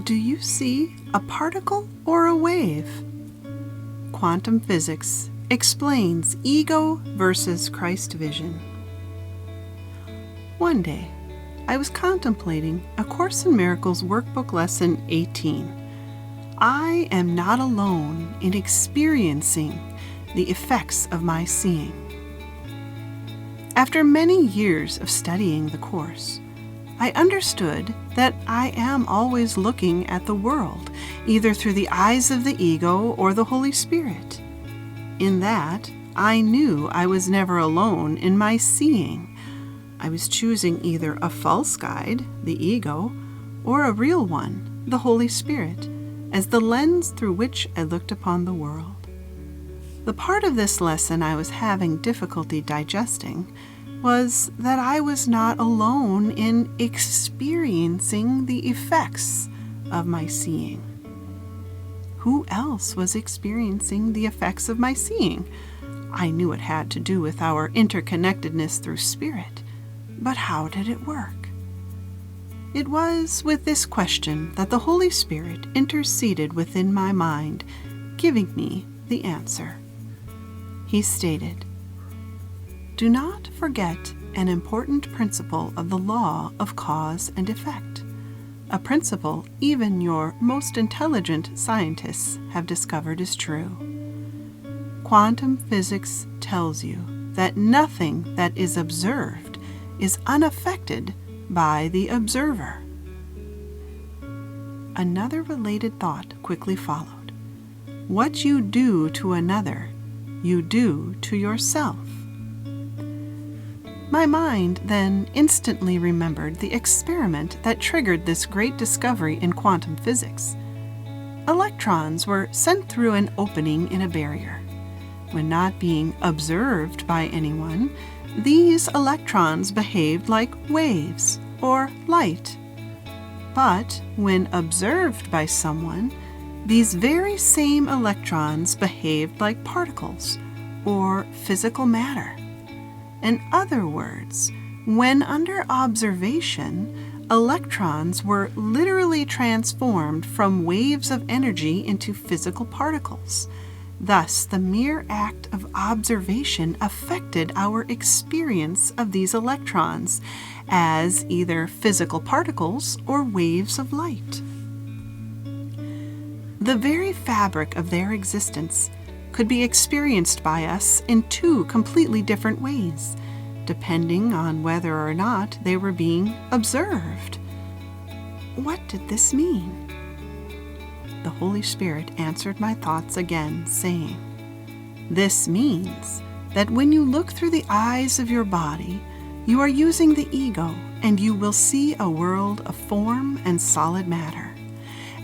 Do you see a particle or a wave? Quantum physics explains ego versus Christ vision. One day, I was contemplating A Course in Miracles Workbook Lesson 18. I am not alone in experiencing the effects of my seeing. After many years of studying the Course, I understood that I am always looking at the world, either through the eyes of the ego or the Holy Spirit. In that, I knew I was never alone in my seeing. I was choosing either a false guide, the ego, or a real one, the Holy Spirit, as the lens through which I looked upon the world. The part of this lesson I was having difficulty digesting was that I was not alone in experiencing the effects of my seeing. Who else was experiencing the effects of my seeing? I knew it had to do with our interconnectedness through spirit, but how did it work? It was with this question that the Holy Spirit interceded within my mind, giving me the answer. He stated, "Do not forget an important principle of the law of cause and effect, a principle even your most intelligent scientists have discovered is true. Quantum physics tells you that nothing that is observed is unaffected by the observer." Another related thought quickly followed. What you do to another, you do to yourself. My mind then instantly remembered the experiment that triggered this great discovery in quantum physics. Electrons were sent through an opening in a barrier. When not being observed by anyone, these electrons behaved like waves or light. But when observed by someone, these very same electrons behaved like particles or physical matter. In other words, when under observation, electrons were literally transformed from waves of energy into physical particles. Thus, the mere act of observation affected our experience of these electrons as either physical particles or waves of light. The very fabric of their existence could be experienced by us in two completely different ways, depending on whether or not they were being observed. What did this mean? The Holy Spirit answered my thoughts again, saying, "This means that when you look through the eyes of your body, you are using the ego, and you will see a world of form and solid matter.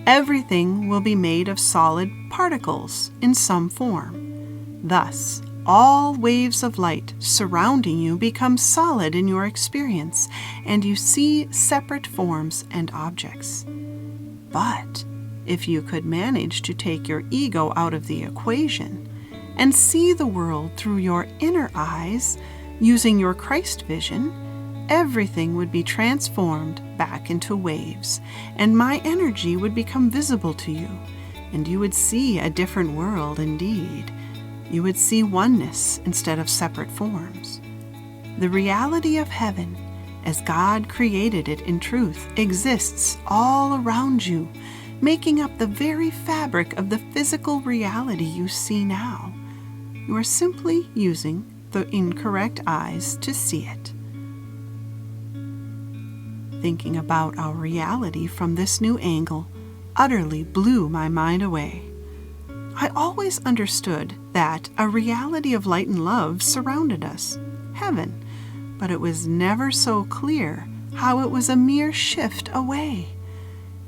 Everything will be made of solid particles in some form. Thus, all waves of light surrounding you become solid in your experience, and you see separate forms and objects. But if you could manage to take your ego out of the equation and see the world through your inner eyes, using your Christ vision, everything would be transformed back into waves, and my energy would become visible to you, and you would see a different world indeed. You would see oneness instead of separate forms. The reality of heaven, as God created it in truth, exists all around you, making up the very fabric of the physical reality you see now. You are simply using the incorrect eyes to see it." Thinking about our reality from this new angle utterly blew my mind away. I always understood that a reality of light and love surrounded us, heaven, but it was never so clear how it was a mere shift away.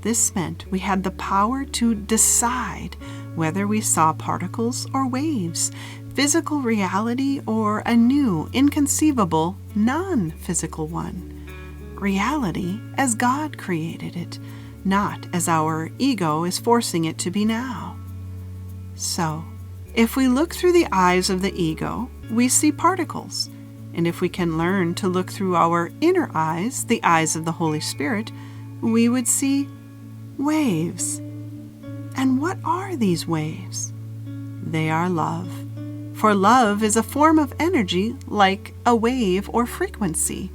This meant we had the power to decide whether we saw particles or waves, physical reality or a new, inconceivable, non-physical one. Reality as God created it, not as our ego is forcing it to be now. So, if we look through the eyes of the ego, we see particles, and if we can learn to look through our inner eyes, the eyes of the Holy Spirit, we would see Waves. And what are these waves? They are love. For love is a form of energy like a wave or frequency.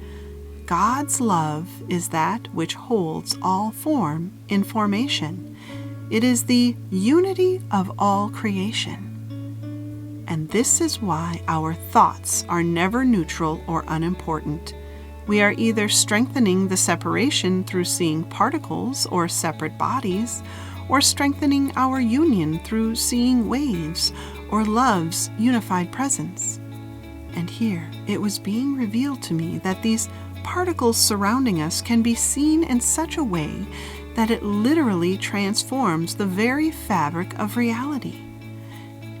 God's love is that which holds all form in formation. It is the unity of all creation. And this is why our thoughts are never neutral or unimportant. We are either strengthening the separation through seeing particles or separate bodies, or strengthening our union through seeing waves or love's unified presence. And here it was being revealed to me that these particles surrounding us can be seen in such a way that it literally transforms the very fabric of reality.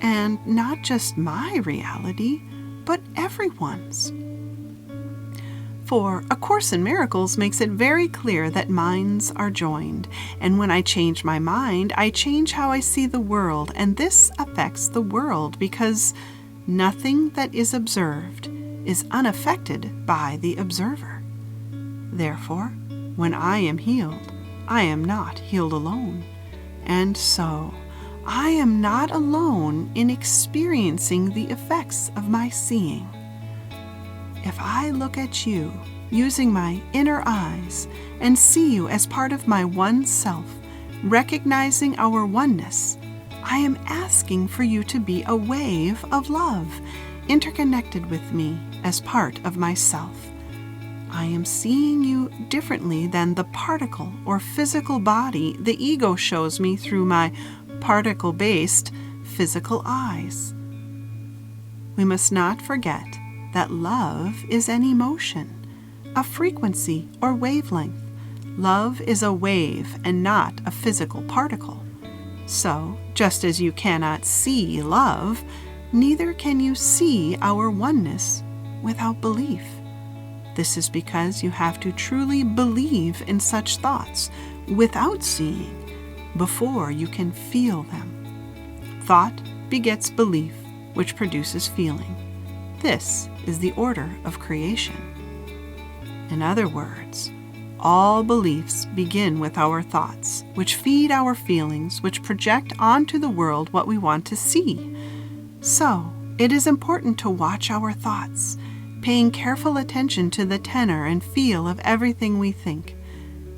And not just my reality, but everyone's. For A Course in Miracles makes it very clear that minds are joined, and when I change my mind, I change how I see the world, and this affects the world because nothing that is observed is unaffected by the observer. Therefore, when I am healed, I am not healed alone, and so I am not alone in experiencing the effects of my seeing. If I look at you using my inner eyes and see you as part of my one self, recognizing our oneness, I am asking for you to be a wave of love, interconnected with me as part of myself. I am seeing you differently than the particle or physical body the ego shows me through my particle-based physical eyes. We must not forget that love is an emotion, a frequency or wavelength. Love is a wave and not a physical particle. So, just as you cannot see love, neither can you see our oneness without belief. This is because you have to truly believe in such thoughts without seeing before you can feel them. Thought begets belief, which produces feeling. This is the order of creation. In other words, all beliefs begin with our thoughts, which feed our feelings, which project onto the world what we want to see. So, it is important to watch our thoughts, paying careful attention to the tenor and feel of everything we think.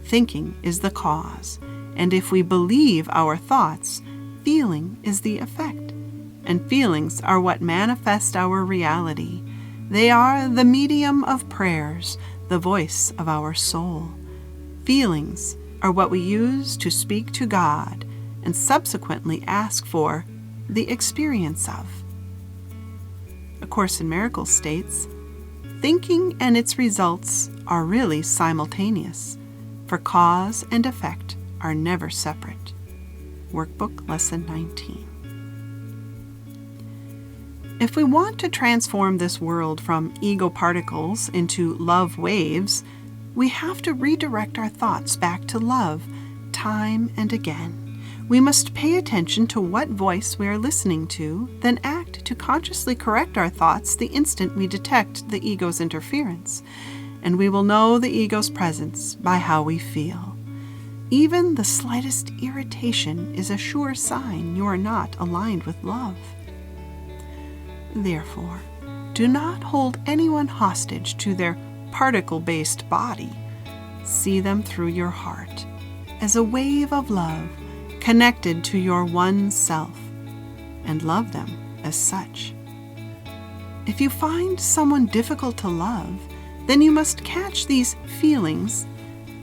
Thinking is the cause, and if we believe our thoughts, feeling is the effect. And feelings are what manifest our reality. They are the medium of prayers, the voice of our soul. Feelings are what we use to speak to God and subsequently ask for the experience of. A Course in Miracles states, thinking and its results are really simultaneous, for cause and effect are never separate. Workbook Lesson 19. If we want to transform this world from ego particles into love waves, we have to redirect our thoughts back to love time and again. We must pay attention to what voice we are listening to, then act to consciously correct our thoughts the instant we detect the ego's interference. And we will know the ego's presence by how we feel. Even the slightest irritation is a sure sign you are not aligned with love. Therefore, do not hold anyone hostage to their particle-based body. See them through your heart as a wave of love connected to your one self, and love them as such. If you find someone difficult to love, then you must catch these feelings,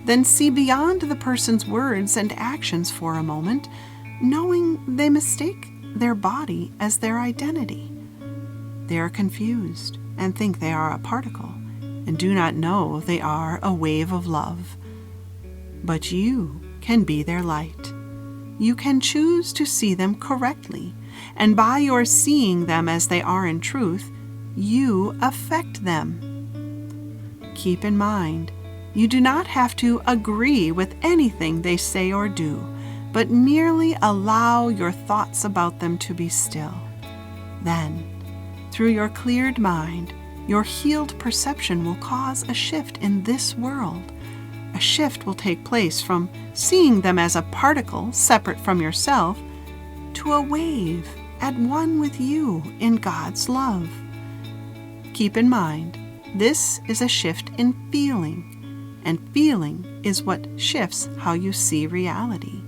then see beyond the person's words and actions for a moment, knowing they mistake their body as their identity. They are confused and think they are a particle and do not know they are a wave of love. But you can be their light. You can choose to see them correctly, and by your seeing them as they are in truth, you affect them. Keep in mind, you do not have to agree with anything they say or do, but merely allow your thoughts about them to be still. Then, through your cleared mind, your healed perception will cause a shift in this world. a shift will take place from seeing them as a particle separate from yourself to a wave at one with you in God's love. Keep in mind, this is a shift in feeling, and feeling is what shifts how you see reality.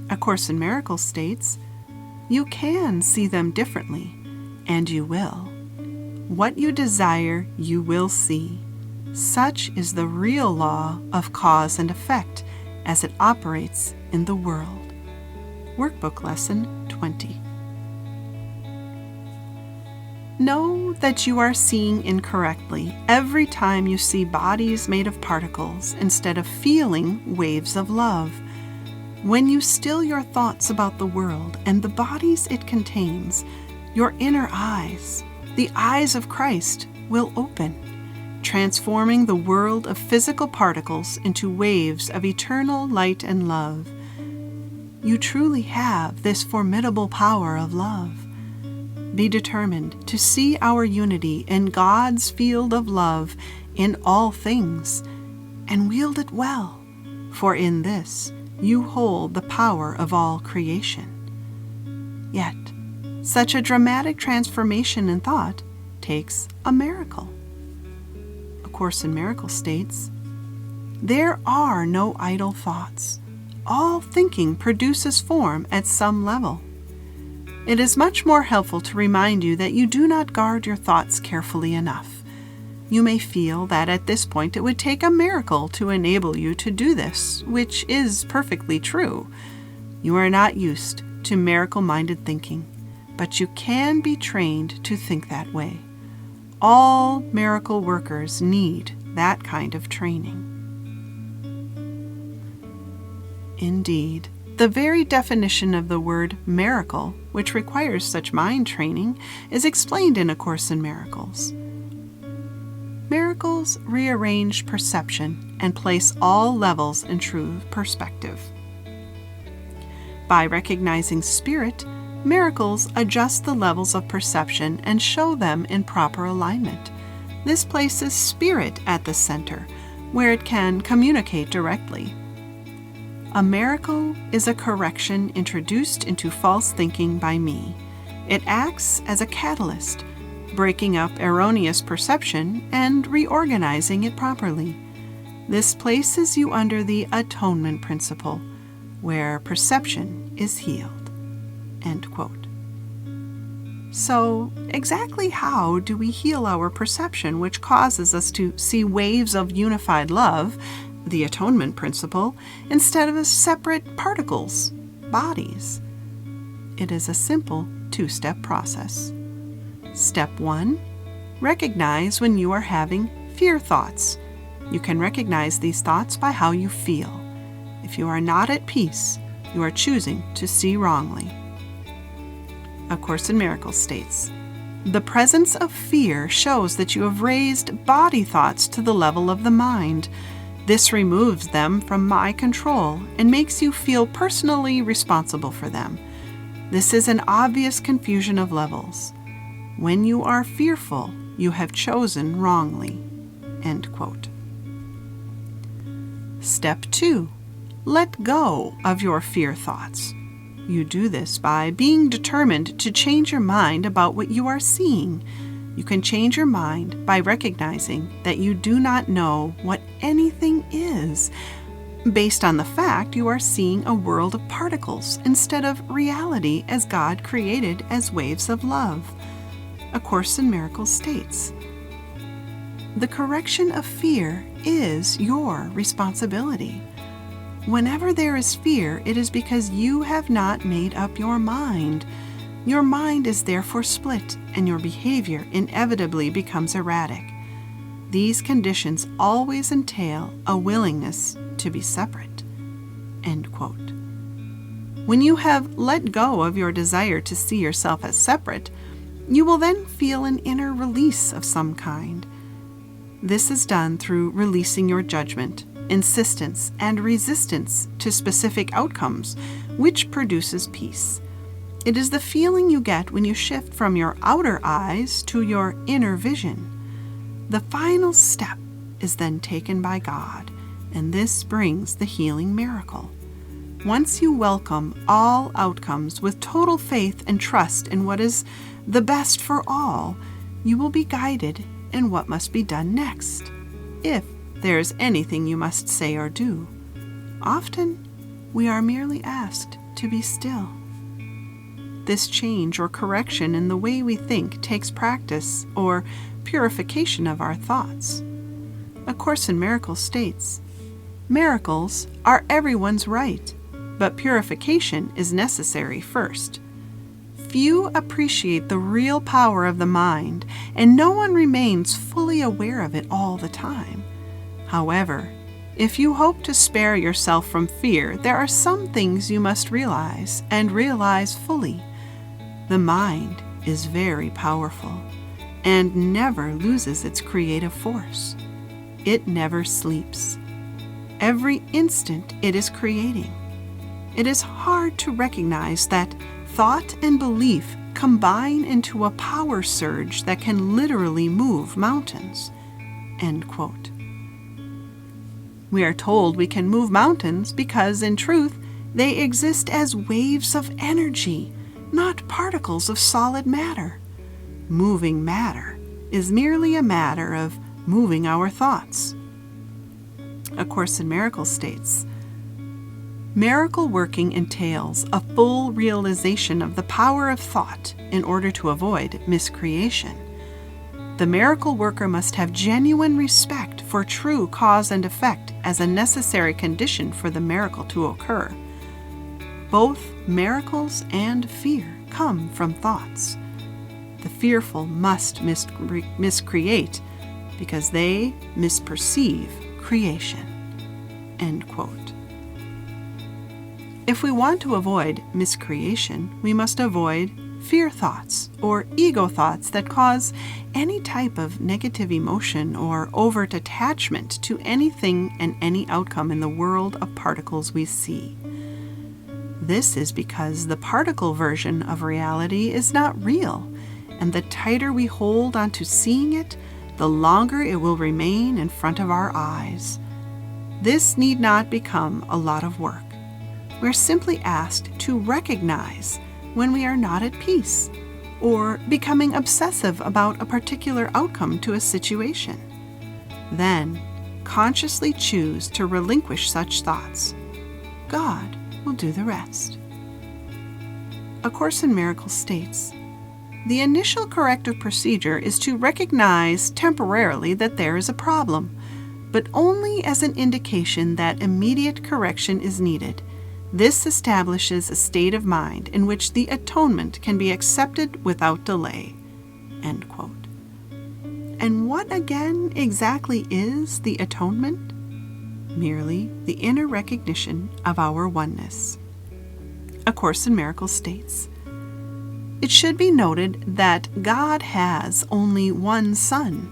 A Course in Miracles states, you can see them differently, and you will. What you desire, you will see. Such is the real law of cause and effect as it operates in the world. Workbook Lesson 20. Know that you are seeing incorrectly every time you see bodies made of particles instead of feeling waves of love. When you still your thoughts about the world and the bodies it contains, your inner eyes, the eyes of Christ, will open, transforming the world of physical particles into waves of eternal light and love. You truly have this formidable power of love. Be determined to see our unity in God's field of love in all things, and wield it well, for in this you hold the power of all creation. Yet, such a dramatic transformation in thought takes a miracle. A Course in Miracles states, there are no idle thoughts. All thinking produces form at some level. It is much more helpful to remind you that you do not guard your thoughts carefully enough. You may feel that at this point it would take a miracle to enable you to do this, which is perfectly true. You are not used to miracle-minded thinking, but you can be trained to think that way. All miracle workers need that kind of training. Indeed, the very definition of the word miracle, which requires such mind training, is explained in A Course in Miracles. Miracles rearrange perception and place all levels in true perspective. By recognizing spirit, miracles adjust the levels of perception and show them in proper alignment. This places spirit at the center, where it can communicate directly. A miracle is a correction introduced into false thinking by me. It acts as a catalyst, breaking up erroneous perception and reorganizing it properly. This places you under the atonement principle, where perception is healed. End quote. So, exactly how do we heal our perception, which causes us to see waves of unified love, the atonement principle, instead of as separate particles, bodies? It is a simple two-step process. Step 1. Recognize when you are having fear thoughts. You can recognize these thoughts by how you feel. If you are not at peace, you are choosing to see wrongly. A Course in Miracles states, the presence of fear shows that you have raised body thoughts to the level of the mind. This removes them from my control and makes you feel personally responsible for them. This is an obvious confusion of levels. When you are fearful, you have chosen wrongly. End quote. Step 2. Let go of your fear thoughts. You do this by being determined to change your mind about what you are seeing. You can change your mind by recognizing that you do not know what anything is, based on the fact you are seeing a world of particles instead of reality as God created as waves of love. A Course in Miracles states, the correction of fear is your responsibility. Whenever there is fear, it is because you have not made up your mind. Your mind is therefore split, and your behavior inevitably becomes erratic. These conditions always entail a willingness to be separate. End quote. When you have let go of your desire to see yourself as separate, you will then feel an inner release of some kind. This is done through releasing your judgment, insistence, and resistance to specific outcomes, which produces peace. It is the feeling you get when you shift from your outer eyes to your inner vision. The final step is then taken by God, and this brings the healing miracle. Once you welcome all outcomes with total faith and trust in what is the best for all, you will be guided in what must be done next, if there is anything you must say or do. Often, we are merely asked to be still. This change or correction in the way we think takes practice or purification of our thoughts. A Course in Miracles states, "Miracles are everyone's right, but purification is necessary first. Few appreciate the real power of the mind, and no one remains fully aware of it all the time. However, if you hope to spare yourself from fear, there are some things you must realize, and realize fully. The mind is very powerful, and never loses its creative force. It never sleeps. Every instant it is creating. It is hard to recognize that thought and belief combine into a power surge that can literally move mountains." End quote. We are told we can move mountains because, in truth, they exist as waves of energy, not particles of solid matter. Moving matter is merely a matter of moving our thoughts. A Course in Miracles states, "Miracle working entails a full realization of the power of thought in order to avoid miscreation. The miracle worker must have genuine respect for true cause and effect as a necessary condition for the miracle to occur. Both miracles and fear come from thoughts. The fearful must miscreate because they misperceive creation." End quote. If we want to avoid miscreation, we must avoid fear thoughts or ego thoughts that cause any type of negative emotion or overt attachment to anything and any outcome in the world of particles we see. This is because the particle version of reality is not real, and the tighter we hold onto seeing it, the longer it will remain in front of our eyes. This need not become a lot of work. We're simply asked to recognize when we are not at peace or becoming obsessive about a particular outcome to a situation. Then, consciously choose to relinquish such thoughts. God will do the rest. A Course in Miracles states, "The initial corrective procedure is to recognize temporarily that there is a problem, but only as an indication that immediate correction is needed. This establishes a state of mind in which the atonement can be accepted without delay." End quote. And what again exactly is the atonement? Merely the inner recognition of our oneness. A Course in Miracles states, "It should be noted that God has only one Son.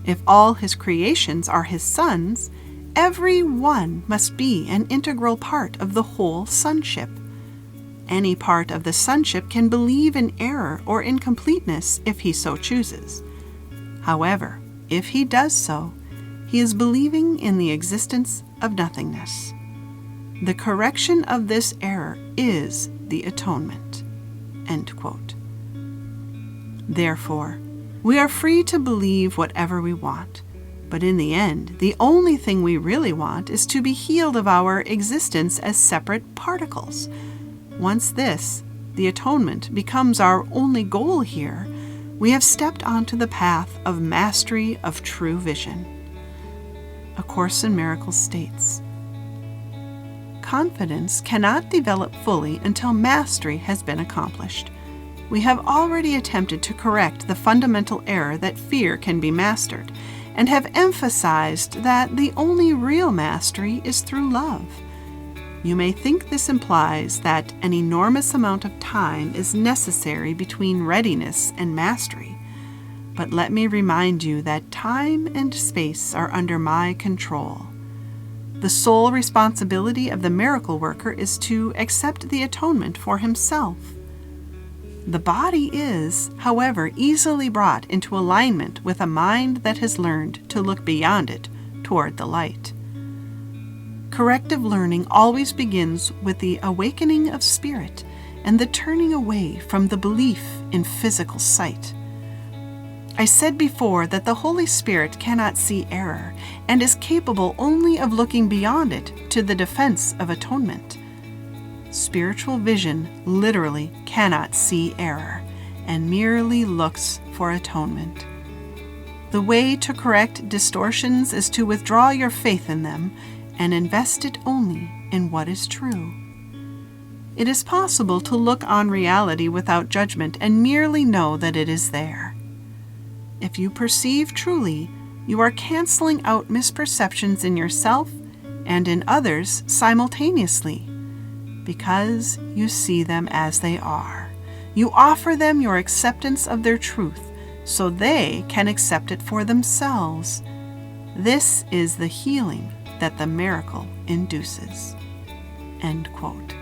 If all His creations are His sons, every one must be an integral part of the whole sonship. Any part of the sonship can believe in error or incompleteness if he so chooses. However, if he does so, he is believing in the existence of nothingness. The correction of this error is the atonement." End quote. Therefore, we are free to believe whatever we want. But in the end, the only thing we really want is to be healed of our existence as separate particles. Once this, the atonement, becomes our only goal here, we have stepped onto the path of mastery of true vision. A Course in Miracles states, "Confidence cannot develop fully until mastery has been accomplished. We have already attempted to correct the fundamental error that fear can be mastered, and have emphasized that the only real mastery is through love. You may think this implies that an enormous amount of time is necessary between readiness and mastery, but let me remind you that time and space are under my control. The sole responsibility of the miracle worker is to accept the atonement for himself. The body is, however, easily brought into alignment with a mind that has learned to look beyond it toward the light. corrective learning always begins with the awakening of spirit and the turning away from the belief in physical sight. I said before that the Holy Spirit cannot see error and is capable only of looking beyond it to the defense of atonement. Spiritual vision literally cannot see error and merely looks for atonement. The way to correct distortions is to withdraw your faith in them and invest it only in what is true. It is possible to look on reality without judgment and merely know that it is there. If you perceive truly, you are canceling out misperceptions in yourself and in others simultaneously, because you see them as they are. You offer them your acceptance of their truth so they can accept it for themselves. This is the healing that the miracle induces." End quote.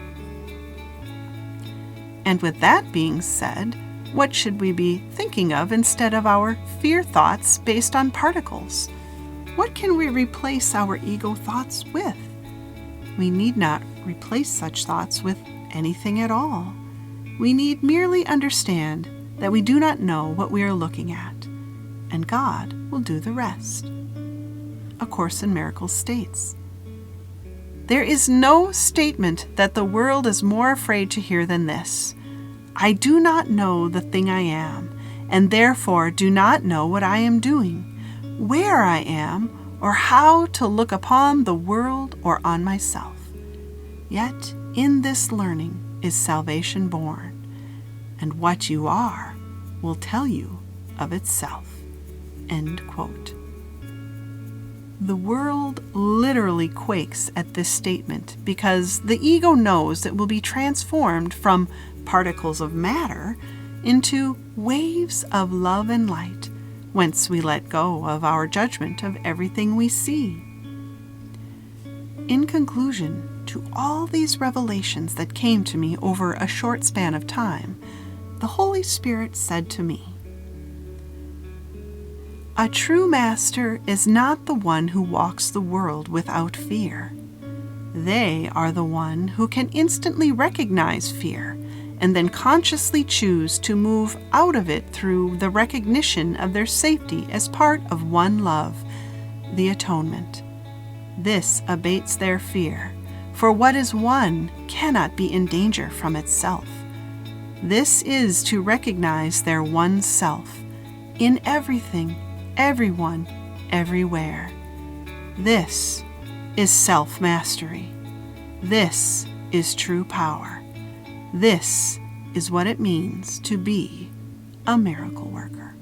And with that being said, what should we be thinking of instead of our fear thoughts based on particles? What can we replace our ego thoughts with? We need not replace such thoughts with anything at all. We need merely understand that we do not know what we are looking at, and God will do the rest. A Course in Miracles states, "There is no statement that the world is more afraid to hear than this: I do not know the thing I am, and therefore do not know what I am doing, where I am, or how to look upon the world or on myself. Yet in this learning is salvation born, and what you are will tell you of itself." End quote. The world literally quakes at this statement because the ego knows it will be transformed from particles of matter into waves of love and light, whence we let go of our judgment of everything we see. In conclusion to all these revelations that came to me over a short span of time, the Holy Spirit said to me, "A true master is not the one who walks the world without fear. They are the one who can instantly recognize fear and then consciously choose to move out of it through the recognition of their safety as part of one love, the atonement. This abates their fear, for what is one cannot be in danger from itself. This is to recognize their one self in everything, everyone, everywhere. This is self-mastery. This is true power. This is what it means to be a miracle worker."